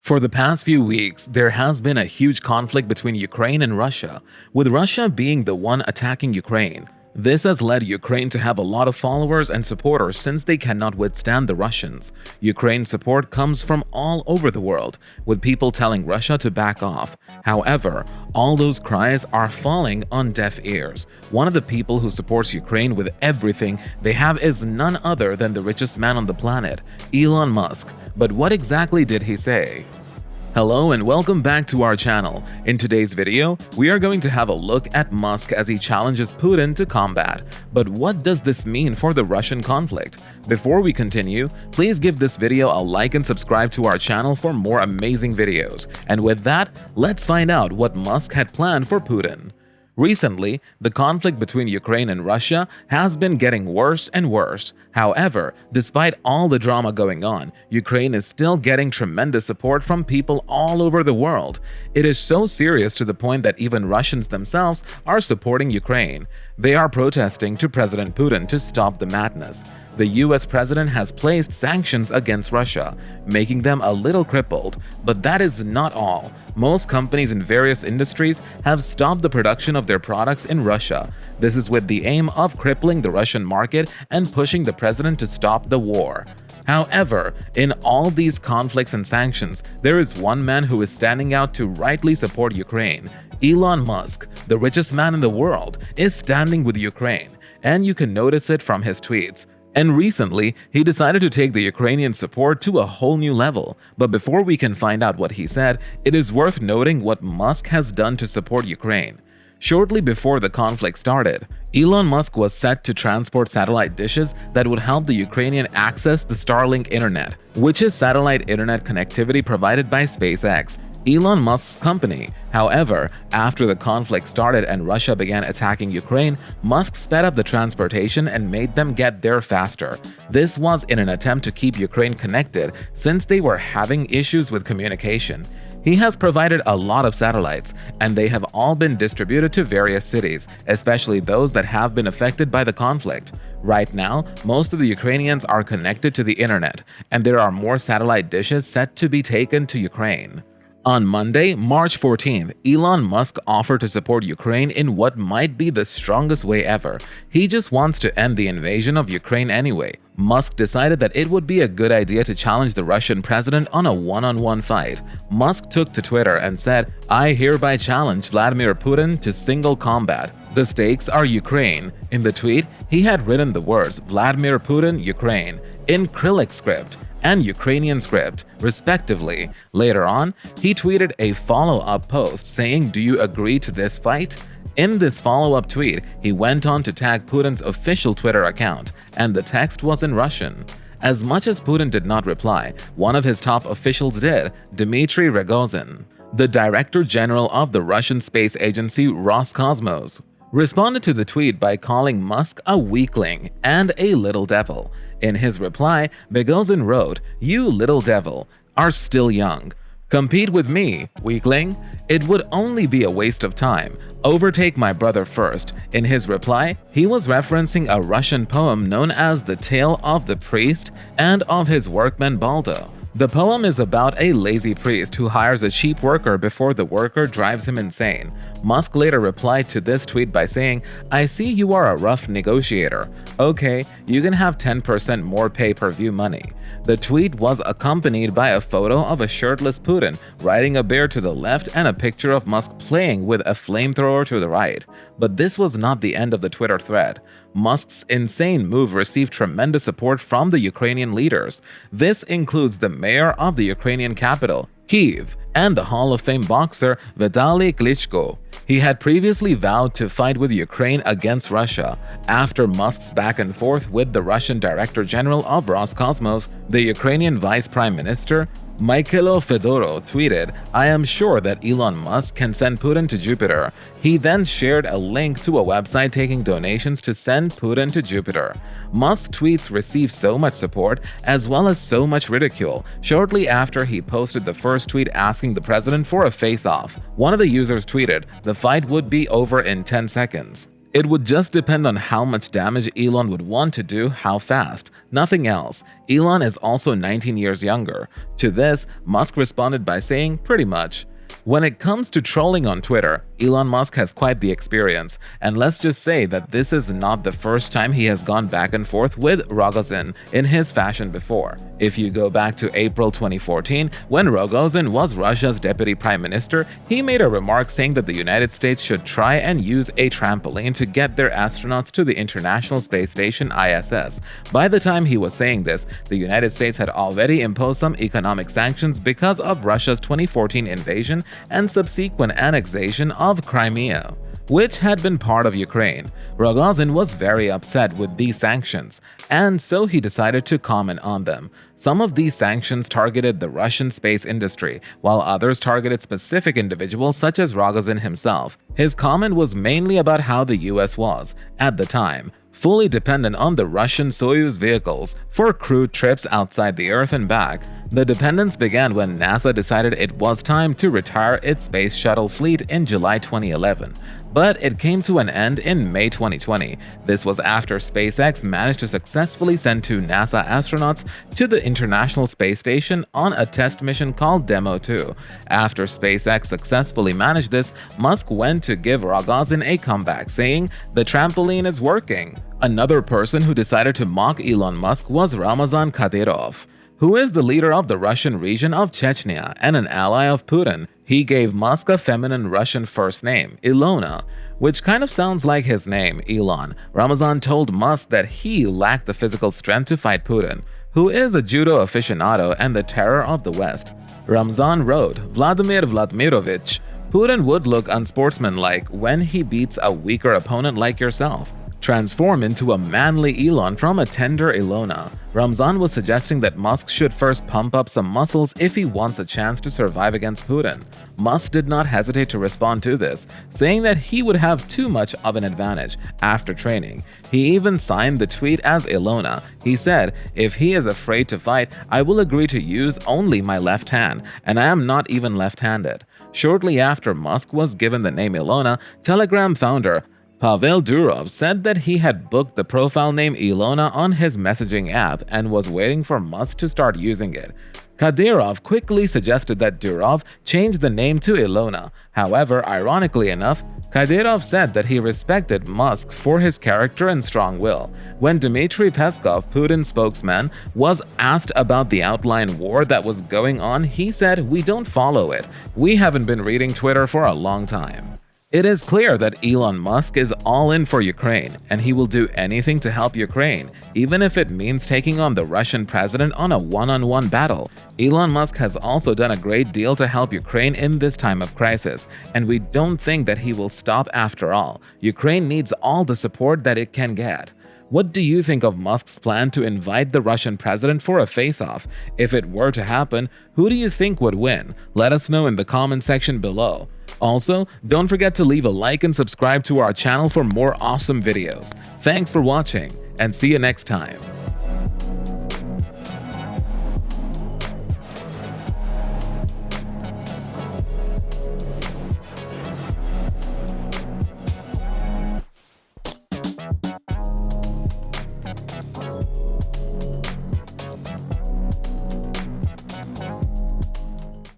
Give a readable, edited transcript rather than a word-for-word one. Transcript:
For the past few weeks, there has been a huge conflict between Ukraine and Russia, with Russia being the one attacking Ukraine. This has led Ukraine to have a lot of followers and supporters since they cannot withstand the Russians. Ukraine's support comes from all over the world, with people telling Russia to back off. However, all those cries are falling on deaf ears. One of the people who supports Ukraine with everything they have is none other than the richest man on the planet, Elon Musk. But what exactly did he say? Hello and welcome back to our channel. In today's video, we are going to have a look at Musk as he challenges Putin to combat. But what does this mean for the Russian conflict? Before we continue, please give this video a like and subscribe to our channel for more amazing videos. And with that, let's find out what Musk had planned for Putin. Recently, the conflict between Ukraine and Russia has been getting worse and worse. However, despite all the drama going on, Ukraine is still getting tremendous support from people all over the world. It is so serious to the point that even Russians themselves are supporting Ukraine. They are protesting to President Putin to stop the madness. The US president has placed sanctions against Russia, making them a little crippled. But that is not all. Most companies in various industries have stopped the production of their products in Russia. This is with the aim of crippling the Russian market and pushing the president to stop the war. However, in all these conflicts and sanctions, there is one man who is standing out to rightly support Ukraine. Elon Musk, the richest man in the world, is standing with Ukraine, and you can notice it from his tweets. And recently, he decided to take the Ukrainian support to a whole new level. But before we can find out what he said, it is worth noting what Musk has done to support Ukraine. Shortly before the conflict started, Elon Musk was set to transport satellite dishes that would help the Ukrainian access the Starlink internet, which is satellite internet connectivity provided by SpaceX, Elon Musk's company. However, after the conflict started and Russia began attacking Ukraine, Musk sped up the transportation and made them get there faster. This was in an attempt to keep Ukraine connected since they were having issues with communication. He has provided a lot of satellites, and they have all been distributed to various cities, especially those that have been affected by the conflict. Right now, most of the Ukrainians are connected to the internet, and there are more satellite dishes set to be taken to Ukraine. On Monday, March 14th, Elon Musk offered to support Ukraine in what might be the strongest way ever. He just wants to end the invasion of Ukraine anyway. Musk decided that it would be a good idea to challenge the Russian president on a one-on-one fight. Musk took to Twitter and said, "I hereby challenge Vladimir Putin to single combat. The stakes are Ukraine." In the tweet, he had written the words Vladimir Putin, Ukraine in Cyrillic script and Ukrainian script, respectively. Later on, he tweeted a follow-up post saying, "Do you agree to this fight?" In this follow-up tweet, he went on to tag Putin's official Twitter account, and the text was in Russian. As much as Putin did not reply, one of his top officials did, Dmitry Rogozin, the Director General of the Russian space agency Roscosmos, responded to the tweet by calling Musk a weakling and a little devil. In his reply, Rogozin wrote, "You little devil are still young. Compete with me, weakling. It would only be a waste of time. Overtake my brother first." In his reply, he was referencing a Russian poem known as The Tale of the Priest and of his workman Baldo. The poem is about a lazy priest who hires a cheap worker before the worker drives him insane. Musk later replied to this tweet by saying, "I see you are a rough negotiator. Okay, you can have 10% more pay-per-view money." The tweet was accompanied by a photo of a shirtless Putin riding a bear to the left and a picture of Musk playing with a flamethrower to the right. But this was not the end of the Twitter thread. Musk's insane move received tremendous support from the Ukrainian leaders. This includes the mayor of the Ukrainian capital, Kyiv, and the Hall of Fame boxer Vitaly Klitschko. He had previously vowed to fight with Ukraine against Russia. After Musk's back and forth with the Russian Director General of Roscosmos, the Ukrainian Vice Prime Minister Mikhailo Fedorov tweeted, "I am sure that Elon Musk can send Putin to Jupiter." He then shared a link to a website taking donations to send Putin to Jupiter. Musk's tweets received so much support as well as so much ridicule. Shortly after he posted the first tweet asking the president for a face-off, one of the users tweeted, "The fight would be over in 10 seconds." It would just depend on how much damage Elon would want to do, how fast. Nothing else. Elon is also 19 years younger. To this, Musk responded by saying, pretty much. When it comes to trolling on Twitter, Elon Musk has quite the experience, and let's just say that this is not the first time he has gone back and forth with Rogozin in his fashion before. If you go back to April 2014, when Rogozin was Russia's deputy prime minister, he made a remark saying that the United States should try and use a trampoline to get their astronauts to the International Space Station ISS. By the time he was saying this, the United States had already imposed some economic sanctions because of Russia's 2014 invasion and subsequent annexation of Crimea, which had been part of Ukraine. Rogozin was very upset with these sanctions, and so he decided to comment on them. Some of these sanctions targeted the Russian space industry, while others targeted specific individuals such as Rogozin himself. His comment was mainly about how the US was, at the time, fully dependent on the Russian Soyuz vehicles for crewed trips outside the Earth and back. The dependence began when NASA decided it was time to retire its space shuttle fleet in July 2011, but it came to an end in May 2020. This was after SpaceX managed to successfully send 2 NASA astronauts to the International Space Station on a test mission called Demo 2. After SpaceX successfully managed this, Musk went to give Rogozin a comeback, saying, "The trampoline is working." Another person who decided to mock Elon Musk was Ramzan Kadyrov, who is the leader of the Russian region of Chechnya and an ally of Putin. He gave Musk a feminine Russian first name, Ilona, which kind of sounds like his name, Elon. Ramzan told Musk that he lacked the physical strength to fight Putin, who is a judo aficionado and the terror of the West. Ramzan wrote, "Vladimir Vladimirovich, Putin would look unsportsmanlike when he beats a weaker opponent like yourself. Transform into a manly Elon from a tender Ilona." Ramzan was suggesting that Musk should first pump up some muscles if he wants a chance to survive against Putin. Musk did not hesitate to respond to this, saying that he would have too much of an advantage after training. He even signed the tweet as Ilona. He said, "If he is afraid to fight, I will agree to use only my left hand, and I am not even left-handed." Shortly after Musk was given the name Ilona, Telegram founder Pavel Durov said that he had booked the profile name Ilona on his messaging app and was waiting for Musk to start using it. Kadyrov quickly suggested that Durov change the name to Ilona. However, ironically enough, Kadyrov said that he respected Musk for his character and strong will. When Dmitry Peskov, Putin's spokesman, was asked about the outline war that was going on, he said, "We don't follow it. We haven't been reading Twitter for a long time." It is clear that Elon Musk is all in for Ukraine, and he will do anything to help Ukraine, even if it means taking on the Russian president on a one-on-one battle. Elon Musk has also done a great deal to help Ukraine in this time of crisis, and we don't think that he will stop after all. Ukraine needs all the support that it can get. What do you think of Musk's plan to invite the Russian president for a face-off? If it were to happen, who do you think would win? Let us know in the comment section below. Also, don't forget to leave a like and subscribe to our channel for more awesome videos. Thanks for watching, and see you next time.